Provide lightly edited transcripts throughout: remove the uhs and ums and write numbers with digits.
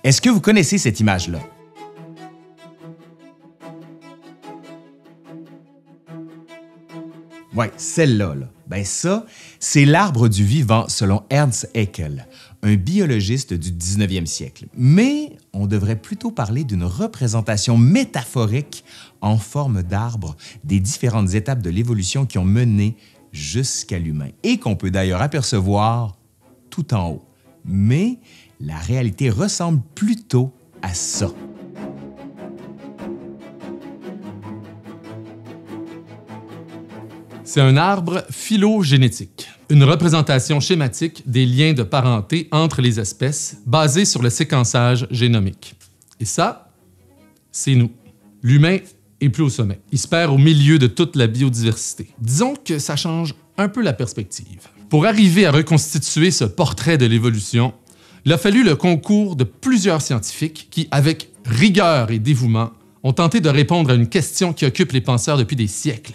Est-ce que vous connaissez cette image-là? Ouais, celle-là. Ben ça, c'est l'arbre du vivant selon Ernst Haeckel, un biologiste du 19e siècle. Mais on devrait plutôt parler d'une représentation métaphorique en forme d'arbre des différentes étapes de l'évolution qui ont mené jusqu'à l'humain et qu'on peut d'ailleurs apercevoir tout en haut. Mais la réalité ressemble plutôt à ça. C'est un arbre phylogénétique, une représentation schématique des liens de parenté entre les espèces basée sur le séquençage génomique. Et ça, c'est nous. L'humain est plus au sommet. Il se perd au milieu de toute la biodiversité. Disons que ça change un peu la perspective. Pour arriver à reconstituer ce portrait de l'évolution, il a fallu le concours de plusieurs scientifiques qui, avec rigueur et dévouement, ont tenté de répondre à une question qui occupe les penseurs depuis des siècles.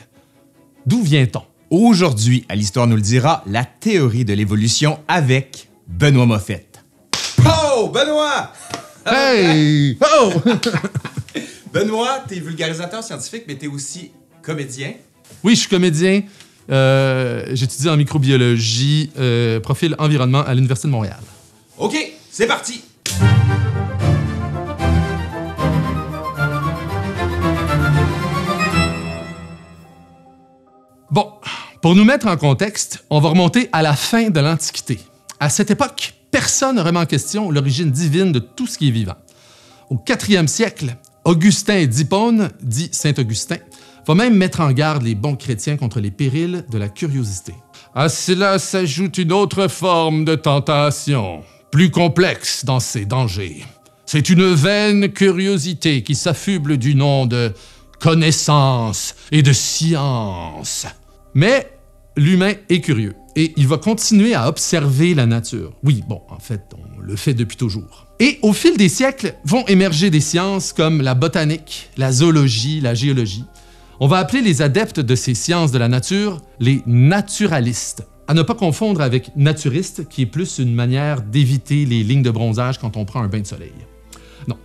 D'où vient-on? Aujourd'hui, à l'Histoire nous le dira, la théorie de l'évolution avec Benoît Moffett. Oh, Benoît! Hey! Oh! Benoît, t'es vulgarisateur scientifique, mais t'es aussi comédien. Oui, je suis comédien. J'étudie en microbiologie, profil environnement à l'Université de Montréal. OK, c'est parti! Bon, pour nous mettre en contexte, on va remonter à la fin de l'Antiquité. À cette époque, personne ne remet en question l'origine divine de tout ce qui est vivant. Au 4e siècle, Augustin d'Hippone, dit Saint-Augustin, va même mettre en garde les bons chrétiens contre les périls de la curiosité. À cela s'ajoute une autre forme de tentation, plus complexe dans ses dangers. C'est une vaine curiosité qui s'affuble du nom de connaissance et de science. Mais l'humain est curieux et il va continuer à observer la nature. Oui, bon, en fait, on le fait depuis toujours. Et au fil des siècles, vont émerger des sciences comme la botanique, la zoologie, la géologie. On va appeler les adeptes de ces sciences de la nature les naturalistes. À ne pas confondre avec naturiste, qui est plus une manière d'éviter les lignes de bronzage quand on prend un bain de soleil. Non.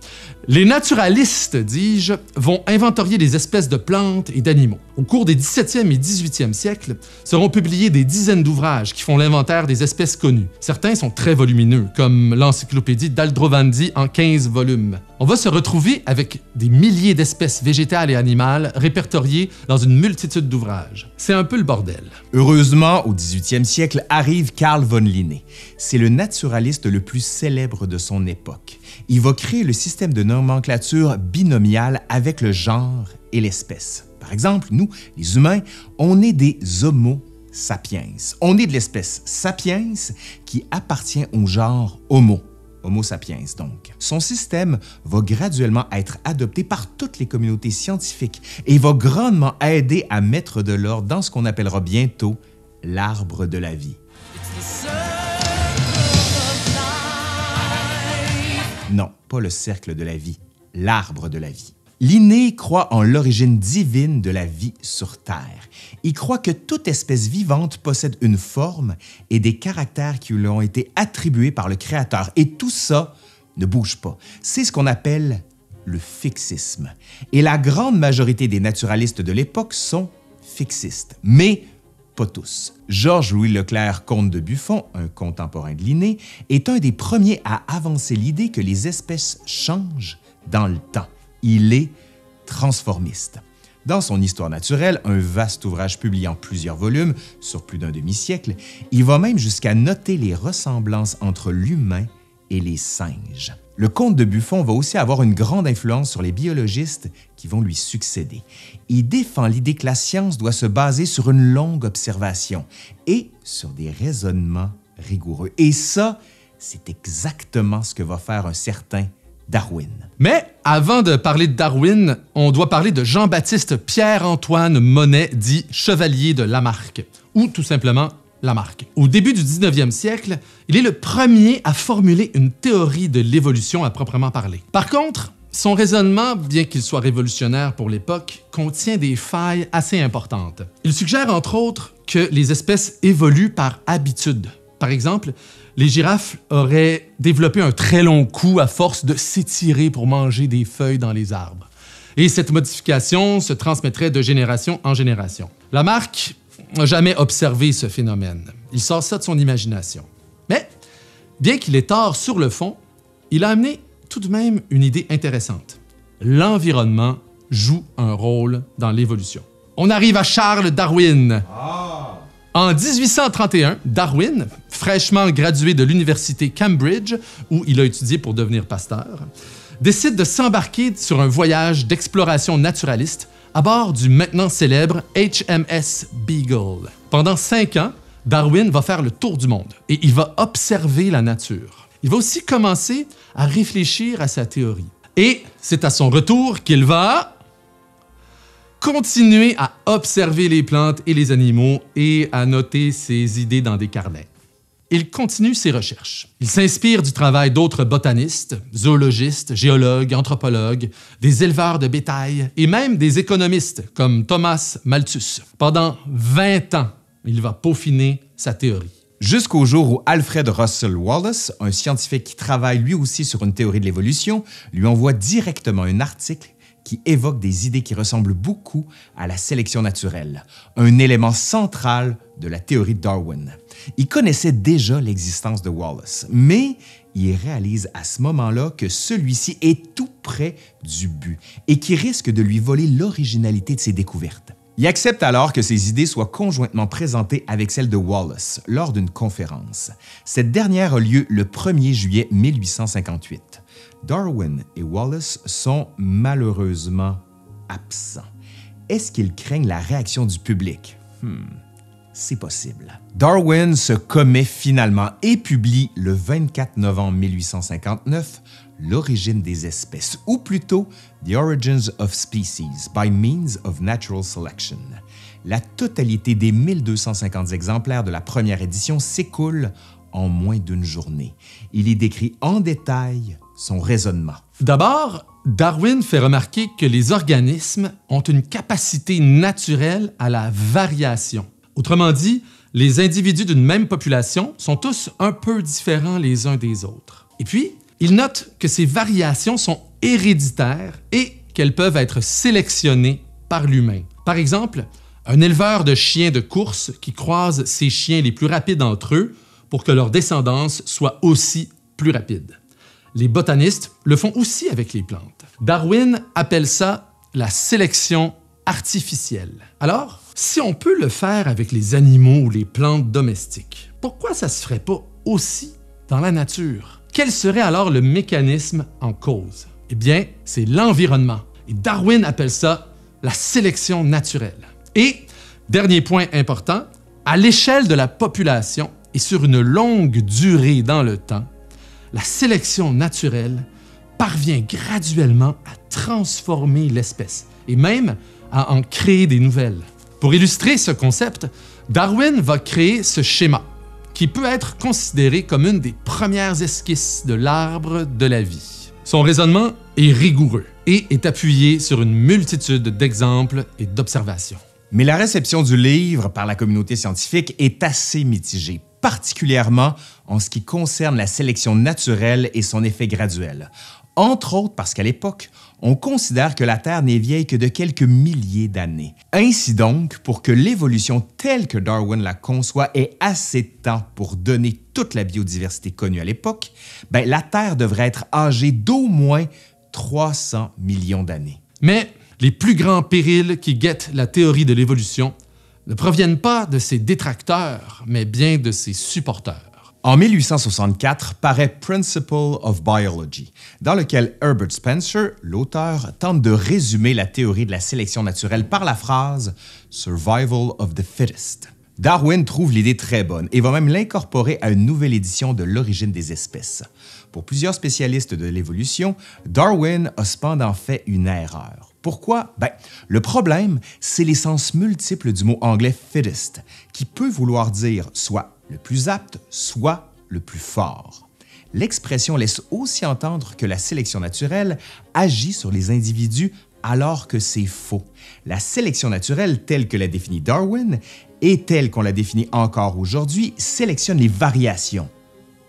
Les naturalistes, dis-je, vont inventorier les espèces de plantes et d'animaux. Au cours des 17e et 18e siècles, seront publiés des dizaines d'ouvrages qui font l'inventaire des espèces connues. Certains sont très volumineux, comme l'encyclopédie d'Aldrovandi en 15 volumes. On va se retrouver avec des milliers d'espèces végétales et animales répertoriées dans une multitude d'ouvrages. C'est un peu le bordel. Heureusement, au 18e siècle, arrive Carl von Linné. C'est le naturaliste le plus célèbre de son époque. Il va créer le système de nomenclature binomiale avec le genre et l'espèce. Par exemple, nous, les humains, on est des Homo sapiens. On est de l'espèce sapiens qui appartient au genre Homo. Homo sapiens, donc. Son système va graduellement être adopté par toutes les communautés scientifiques et va grandement aider à mettre de l'ordre dans ce qu'on appellera bientôt l'arbre de la vie. Non, pas le cercle de la vie, l'arbre de la vie. Linné croit en l'origine divine de la vie sur Terre. Il croit que toute espèce vivante possède une forme et des caractères qui lui ont été attribués par le Créateur. Et tout ça ne bouge pas. C'est ce qu'on appelle le fixisme. Et la grande majorité des naturalistes de l'époque sont fixistes. Mais pas tous. Georges-Louis Leclerc, comte de Buffon, un contemporain de Linné, est un des premiers à avancer l'idée que les espèces changent dans le temps. Il est transformiste. Dans son Histoire naturelle, un vaste ouvrage publié en plusieurs volumes sur plus d'un demi-siècle, il va même jusqu'à noter les ressemblances entre l'humain et les singes. Le comte de Buffon va aussi avoir une grande influence sur les biologistes qui vont lui succéder. Il défend l'idée que la science doit se baser sur une longue observation et sur des raisonnements rigoureux. Et ça, c'est exactement ce que va faire un certain Darwin. Mais avant de parler de Darwin, on doit parler de Jean-Baptiste Pierre-Antoine Monnet, dit Chevalier de Lamarck, ou tout simplement Lamarck. Au début du 19e siècle, il est le premier à formuler une théorie de l'évolution à proprement parler. Par contre, son raisonnement, bien qu'il soit révolutionnaire pour l'époque, contient des failles assez importantes. Il suggère entre autres que les espèces évoluent par habitude. Par exemple, les girafes auraient développé un très long cou à force de s'étirer pour manger des feuilles dans les arbres. Et cette modification se transmettrait de génération en génération. Lamarck n'a jamais observé ce phénomène. Il sort ça de son imagination. Mais, bien qu'il ait tort sur le fond, il a amené tout de même une idée intéressante. L'environnement joue un rôle dans l'évolution. On arrive à Charles Darwin. En 1831, Darwin, fraîchement gradué de l'université Cambridge, où il a étudié pour devenir pasteur, décide de s'embarquer sur un voyage d'exploration naturaliste à bord du maintenant célèbre HMS Beagle. Pendant 5 ans, Darwin va faire le tour du monde et il va observer la nature. Il va aussi commencer à réfléchir à sa théorie. Et c'est à son retour qu'il va continuer à observer les plantes et les animaux et à noter ses idées dans des carnets. Il continue ses recherches. Il s'inspire du travail d'autres botanistes, zoologistes, géologues, anthropologues, des éleveurs de bétail et même des économistes comme Thomas Malthus. Pendant 20 ans, il va peaufiner sa théorie. Jusqu'au jour où Alfred Russel Wallace, un scientifique qui travaille lui aussi sur une théorie de l'évolution, lui envoie directement un article qui évoque des idées qui ressemblent beaucoup à la sélection naturelle, un élément central de la théorie de Darwin. Il connaissait déjà l'existence de Wallace, mais il réalise à ce moment-là que celui-ci est tout près du but et qui risque de lui voler l'originalité de ses découvertes. Il accepte alors que ses idées soient conjointement présentées avec celles de Wallace lors d'une conférence. Cette dernière a lieu le 1er juillet 1858. Darwin et Wallace sont malheureusement absents. Est-ce qu'ils craignent la réaction du public? C'est possible. Darwin se commet finalement et publie le 24 novembre 1859 L'origine des espèces, ou plutôt The Origins of Species by Means of Natural Selection. La totalité des 1250 exemplaires de la première édition s'écoule en moins d'une journée. Il y décrit en détail son raisonnement. D'abord, Darwin fait remarquer que les organismes ont une capacité naturelle à la variation. Autrement dit, les individus d'une même population sont tous un peu différents les uns des autres. Et puis, il note que ces variations sont héréditaires et qu'elles peuvent être sélectionnées par l'humain. Par exemple, un éleveur de chiens de course qui croise ses chiens les plus rapides entre eux pour que leur descendance soit aussi plus rapide. Les botanistes le font aussi avec les plantes. Darwin appelle ça la sélection artificielle. Alors, si on peut le faire avec les animaux ou les plantes domestiques, pourquoi ça se ferait pas aussi dans la nature? Quel serait alors le mécanisme en cause? Eh bien, c'est l'environnement. Et Darwin appelle ça la sélection naturelle. Et, dernier point important, à l'échelle de la population et sur une longue durée dans le temps, la sélection naturelle parvient graduellement à transformer l'espèce et même à en créer des nouvelles. Pour illustrer ce concept, Darwin va créer ce schéma qui peut être considéré comme une des premières esquisses de l'arbre de la vie. Son raisonnement est rigoureux et est appuyé sur une multitude d'exemples et d'observations. Mais la réception du livre par la communauté scientifique est assez mitigée, particulièrement en ce qui concerne la sélection naturelle et son effet graduel. Entre autres parce qu'à l'époque, on considère que la Terre n'est vieille que de quelques milliers d'années. Ainsi donc, pour que l'évolution telle que Darwin la conçoit ait assez de temps pour donner toute la biodiversité connue à l'époque, la Terre devrait être âgée d'au moins 300 millions d'années. Mais les plus grands périls qui guettent la théorie de l'évolution ne proviennent pas de ses détracteurs, mais bien de ses supporters. En 1864 paraît Principle of Biology, dans lequel Herbert Spencer, l'auteur, tente de résumer la théorie de la sélection naturelle par la phrase « Survival of the fittest ». Darwin trouve l'idée très bonne et va même l'incorporer à une nouvelle édition de L'origine des espèces. Pour plusieurs spécialistes de l'évolution, Darwin a cependant fait une erreur. Pourquoi? Le problème, c'est les sens multiples du mot anglais « fittest », qui peut vouloir dire soit le plus apte, soit le plus fort. L'expression laisse aussi entendre que la sélection naturelle agit sur les individus alors que c'est faux. La sélection naturelle, telle que l'a définie Darwin, et telle qu'on la définit encore aujourd'hui, sélectionne les variations,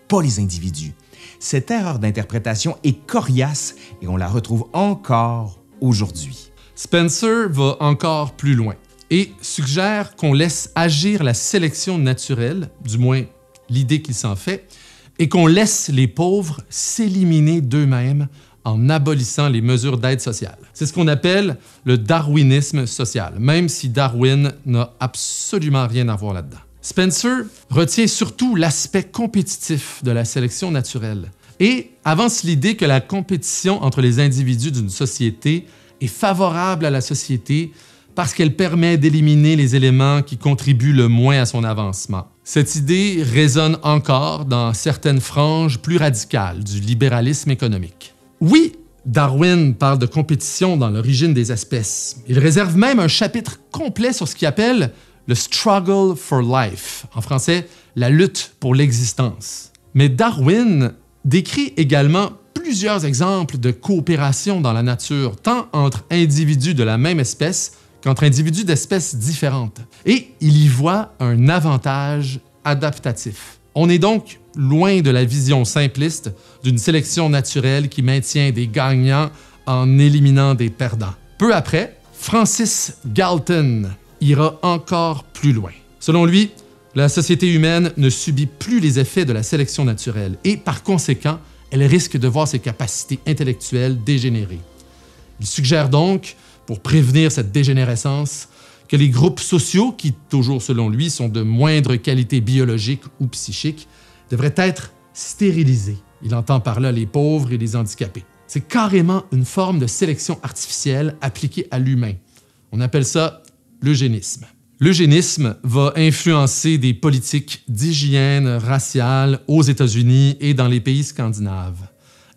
pas les individus. Cette erreur d'interprétation est coriace et on la retrouve encore aujourd'hui. Spencer va encore plus loin et suggère qu'on laisse agir la sélection naturelle, du moins l'idée qu'il s'en fait, et qu'on laisse les pauvres s'éliminer d'eux-mêmes en abolissant les mesures d'aide sociale. C'est ce qu'on appelle le darwinisme social, même si Darwin n'a absolument rien à voir là-dedans. Spencer retient surtout l'aspect compétitif de la sélection naturelle et avance l'idée que la compétition entre les individus d'une société est favorable à la société parce qu'elle permet d'éliminer les éléments qui contribuent le moins à son avancement. Cette idée résonne encore dans certaines franges plus radicales du libéralisme économique. Oui, Darwin parle de compétition dans l'origine des espèces. Il réserve même un chapitre complet sur ce qu'il appelle le « struggle for life », en français, la lutte pour l'existence. Mais Darwin décrit également plusieurs exemples de coopération dans la nature, tant entre individus de la même espèce qu'entre individus d'espèces différentes. Et il y voit un avantage adaptatif. On est donc loin de la vision simpliste d'une sélection naturelle qui maintient des gagnants en éliminant des perdants. Peu après, Francis Galton ira encore plus loin. Selon lui, la société humaine ne subit plus les effets de la sélection naturelle et, par conséquent, elle risque de voir ses capacités intellectuelles dégénérer. Il suggère donc, pour prévenir cette dégénérescence, que les groupes sociaux, qui, toujours selon lui, sont de moindre qualité biologique ou psychique, devraient être stérilisés. Il entend par là les pauvres et les handicapés. C'est carrément une forme de sélection artificielle appliquée à l'humain. On appelle ça l'eugénisme. L'eugénisme va influencer des politiques d'hygiène raciale aux États-Unis et dans les pays scandinaves.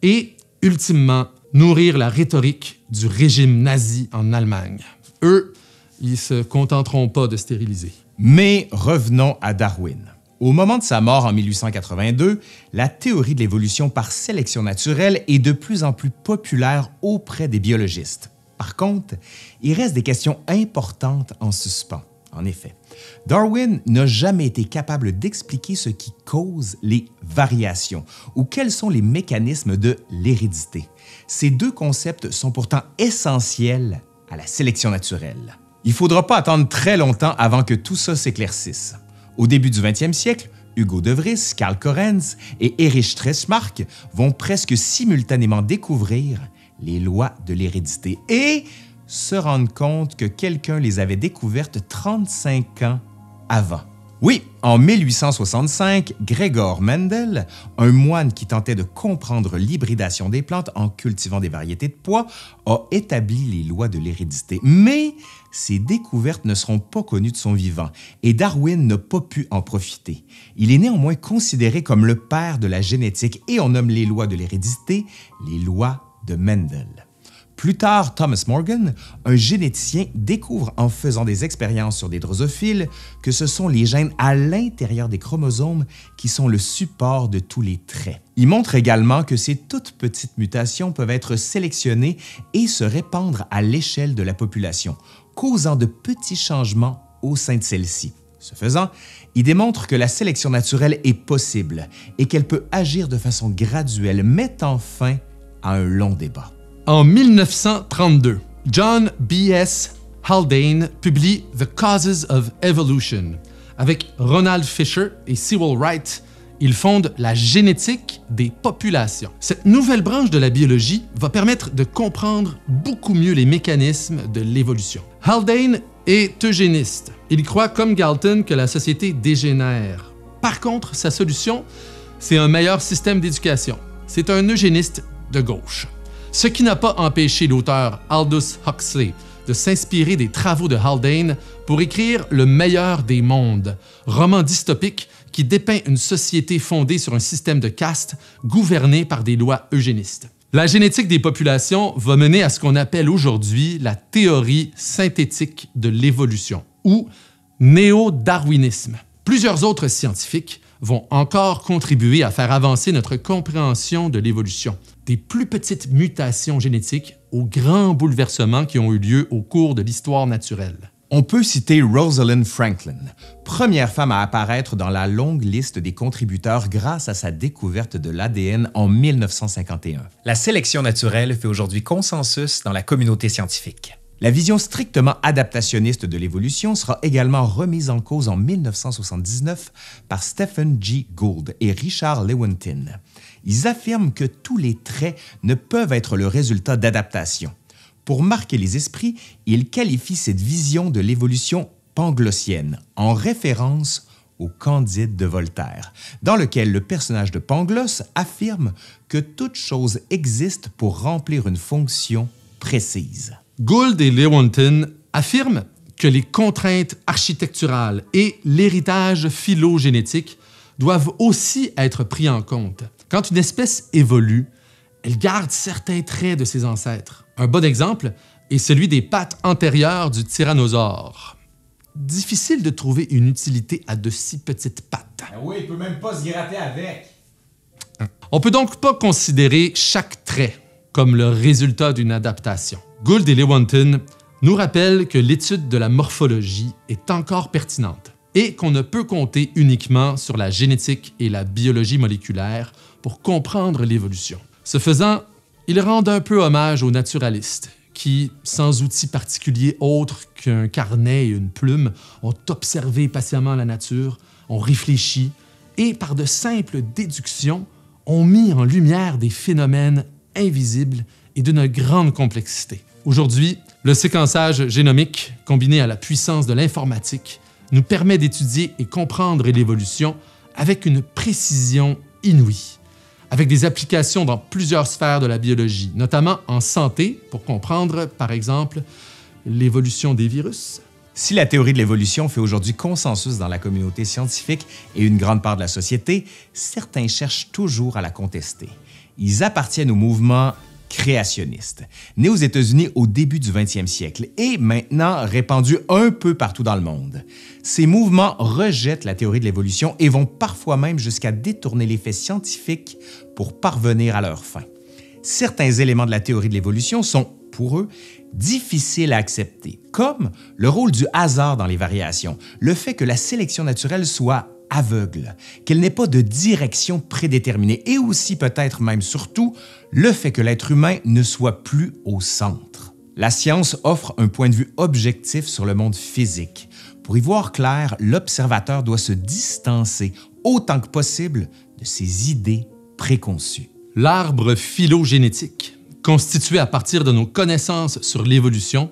Et, ultimement, nourrir la rhétorique du régime nazi en Allemagne. Eux, ils ne se contenteront pas de stériliser. Mais revenons à Darwin. Au moment de sa mort en 1882, la théorie de l'évolution par sélection naturelle est de plus en plus populaire auprès des biologistes. Par contre, il reste des questions importantes en suspens. En effet, Darwin n'a jamais été capable d'expliquer ce qui cause les variations ou quels sont les mécanismes de l'hérédité. Ces deux concepts sont pourtant essentiels à la sélection naturelle. Il ne faudra pas attendre très longtemps avant que tout ça s'éclaircisse. Au début du 20e siècle, Hugo de Vries, Karl Correns et Erich Stresemark vont presque simultanément découvrir les lois de l'hérédité et se rendre compte que quelqu'un les avait découvertes 35 ans avant. Oui, en 1865, Gregor Mendel, un moine qui tentait de comprendre l'hybridation des plantes en cultivant des variétés de pois, a établi les lois de l'hérédité. Mais ces découvertes ne seront pas connues de son vivant et Darwin n'a pas pu en profiter. Il est néanmoins considéré comme le père de la génétique et on nomme les lois de l'hérédité les lois de Mendel. Plus tard, Thomas Morgan, un généticien, découvre en faisant des expériences sur des drosophiles que ce sont les gènes à l'intérieur des chromosomes qui sont le support de tous les traits. Il montre également que ces toutes petites mutations peuvent être sélectionnées et se répandre à l'échelle de la population, causant de petits changements au sein de celle-ci. Ce faisant, il démontre que la sélection naturelle est possible et qu'elle peut agir de façon graduelle, mettant fin à un long débat. En 1932, John B.S. Haldane publie The Causes of Evolution. Avec Ronald Fisher et Sewell Wright, il fonde la génétique des populations. Cette nouvelle branche de la biologie va permettre de comprendre beaucoup mieux les mécanismes de l'évolution. Haldane est eugéniste. Il croit, comme Galton, que la société dégénère. Par contre, sa solution, c'est un meilleur système d'éducation. C'est un eugéniste de gauche. Ce qui n'a pas empêché l'auteur Aldous Huxley de s'inspirer des travaux de Haldane pour écrire Le meilleur des mondes, roman dystopique qui dépeint une société fondée sur un système de caste gouverné par des lois eugénistes. La génétique des populations va mener à ce qu'on appelle aujourd'hui la théorie synthétique de l'évolution, ou néo-darwinisme. Plusieurs autres scientifiques vont encore contribuer à faire avancer notre compréhension de l'évolution. Des plus petites mutations génétiques aux grands bouleversements qui ont eu lieu au cours de l'histoire naturelle. On peut citer Rosalind Franklin, première femme à apparaître dans la longue liste des contributeurs grâce à sa découverte de l'ADN en 1951. La sélection naturelle fait aujourd'hui consensus dans la communauté scientifique. La vision strictement adaptationniste de l'évolution sera également remise en cause en 1979 par Stephen Jay Gould et Richard Lewontin. Ils affirment que tous les traits ne peuvent être le résultat d'adaptation. Pour marquer les esprits, ils qualifient cette vision de l'évolution panglossienne, en référence au Candide de Voltaire, dans lequel le personnage de Pangloss affirme que toute chose existe pour remplir une fonction précise. Gould et Lewontin affirment que les contraintes architecturales et l'héritage phylogénétique doivent aussi être pris en compte. Quand une espèce évolue, elle garde certains traits de ses ancêtres. Un bon exemple est celui des pattes antérieures du tyrannosaure. Difficile de trouver une utilité à de si petites pattes. Ah oui, il peut même pas se gratter avec. On peut donc pas considérer chaque trait comme le résultat d'une adaptation. Gould et Lewontin nous rappellent que l'étude de la morphologie est encore pertinente et qu'on ne peut compter uniquement sur la génétique et la biologie moléculaire pour comprendre l'évolution. Ce faisant, ils rendent un peu hommage aux naturalistes qui, sans outils particuliers autres qu'un carnet et une plume, ont observé patiemment la nature, ont réfléchi et, par de simples déductions, ont mis en lumière des phénomènes invisibles et d'une grande complexité. Aujourd'hui, le séquençage génomique, combiné à la puissance de l'informatique, nous permet d'étudier et comprendre l'évolution avec une précision inouïe, avec des applications dans plusieurs sphères de la biologie, notamment en santé, pour comprendre, par exemple, l'évolution des virus. Si la théorie de l'évolution fait aujourd'hui consensus dans la communauté scientifique et une grande part de la société, certains cherchent toujours à la contester. Ils appartiennent au mouvement créationniste, né aux États-Unis au début du 20e siècle et maintenant répandu un peu partout dans le monde. Ces mouvements rejettent la théorie de l'évolution et vont parfois même jusqu'à détourner les faits scientifiques pour parvenir à leurs fins. Certains éléments de la théorie de l'évolution sont, pour eux, difficiles à accepter, comme le rôle du hasard dans les variations, le fait que la sélection naturelle soit aveugle, qu'elle n'ait pas de direction prédéterminée et aussi peut-être même surtout le fait que l'être humain ne soit plus au centre. La science offre un point de vue objectif sur le monde physique. Pour y voir clair, l'observateur doit se distancer autant que possible de ses idées préconçues. L'arbre phylogénétique, constitué à partir de nos connaissances sur l'évolution,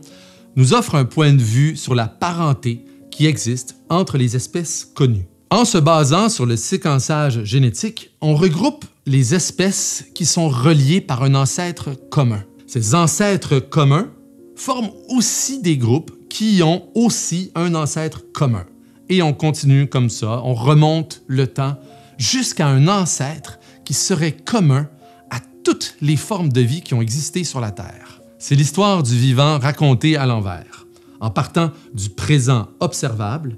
nous offre un point de vue sur la parenté qui existe entre les espèces connues. En se basant sur le séquençage génétique, on regroupe les espèces qui sont reliées par un ancêtre commun. Ces ancêtres communs forment aussi des groupes qui ont aussi un ancêtre commun. Et on continue comme ça, on remonte le temps jusqu'à un ancêtre qui serait commun à toutes les formes de vie qui ont existé sur la Terre. C'est l'histoire du vivant racontée à l'envers, en partant du présent observable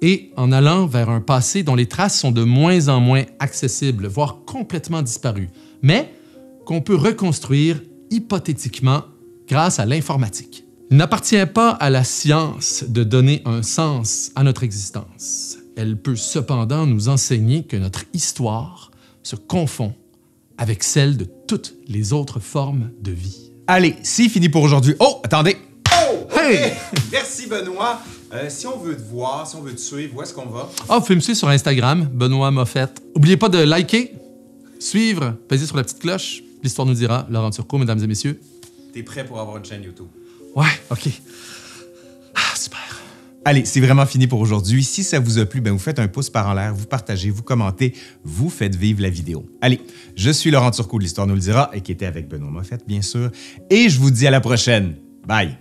et en allant vers un passé dont les traces sont de moins en moins accessibles, voire complètement disparues, mais qu'on peut reconstruire hypothétiquement grâce à l'informatique. Il n'appartient pas à la science de donner un sens à notre existence. Elle peut cependant nous enseigner que notre histoire se confond avec celle de toutes les autres formes de vie. Allez, c'est fini pour aujourd'hui. Oh, attendez! Oh! Hey! Merci Benoît. Si on veut te voir, si on veut te suivre, où est-ce qu'on va? Ah, vous pouvez me suivre sur Instagram, Benoît Moffett. N'oubliez pas de liker, suivre, peser sur la petite cloche. L'histoire nous dira. Laurent Turcot, mesdames et messieurs. T'es prêt pour avoir une chaîne YouTube? Ouais, OK. Ah, super. Allez, c'est vraiment fini pour aujourd'hui. Si ça vous a plu, vous faites un pouce par en l'air, vous partagez, vous commentez, vous faites vivre la vidéo. Allez, je suis Laurent Turcot de l'Histoire nous le dira et qui était avec Benoît Moffett, bien sûr. Et je vous dis à la prochaine. Bye!